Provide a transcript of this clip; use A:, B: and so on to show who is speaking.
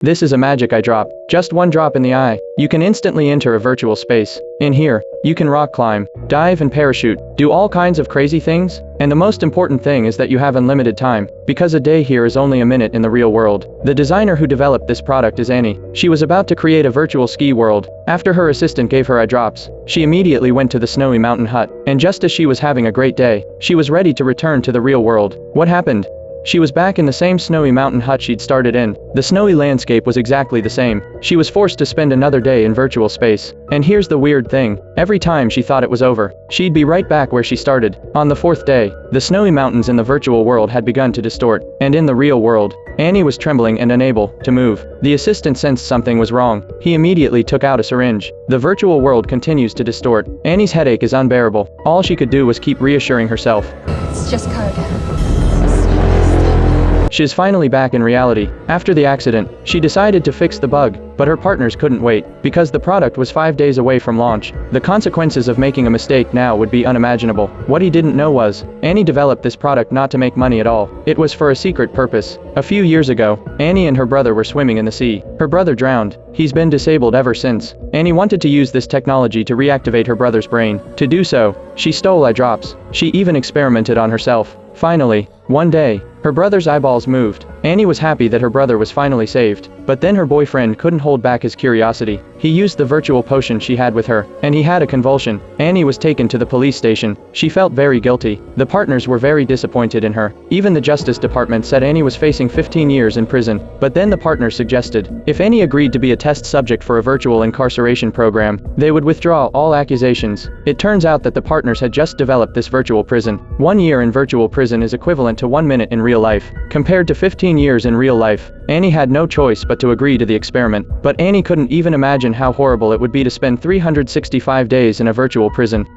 A: This is a magic eye drop. Just one drop in the eye. You can instantly enter a virtual space. In here, you can rock climb, dive and parachute, do all kinds of crazy things. And the most important thing is that you have unlimited time, because a day here is only a minute in the real world. The designer who developed this product is Annie. She was about to create a virtual ski world. After her assistant gave her eye drops, she immediately went to the snowy mountain hut. And just as she was having a great day, she was ready to return to the real world. What happened? She was back in the same snowy mountain hut she'd started in. The snowy landscape was exactly the same. She was forced to spend another day in virtual space. And here's the weird thing. Every time she thought it was over, she'd be right back where she started. On the fourth day, the snowy mountains in the virtual world had begun to distort. And in the real world, Annie was trembling and unable to move. The assistant sensed something was wrong. He immediately took out a syringe. The virtual world continues to distort. Annie's headache is unbearable. All she could do was keep reassuring herself.
B: It's just code.
A: She's finally back in reality. After the accident, she decided to fix the bug, but her partners couldn't wait, because the product was 5 days away from launch. The consequences of making a mistake now would be unimaginable. What he didn't know was, Annie developed this product not to make money at all. It was for a secret purpose. A few years ago, Annie and her brother were swimming in the sea. Her brother drowned. He's been disabled ever since. Annie wanted to use this technology to reactivate her brother's brain. To do so, she stole eye drops. She even experimented on herself. Finally, one day, her brother's eyeballs moved. Annie was happy that her brother was finally saved, but then her boyfriend couldn't hold back his curiosity. He used the virtual potion she had with her, and he had a convulsion. Annie was taken to the police station. She felt very guilty. The partners were very disappointed in her. Even the Justice Department said Annie was facing 15 years in prison. But then the partners suggested, if Annie agreed to be a test subject for a virtual incarceration program, they would withdraw all accusations. It turns out that the partners had just developed this virtual prison. 1 year in virtual prison is equivalent to 1 minute in real life. Compared to 15 years in real life, Annie had no choice but to agree to the experiment. But Annie couldn't even imagine how horrible it would be to spend 365 days in a virtual prison.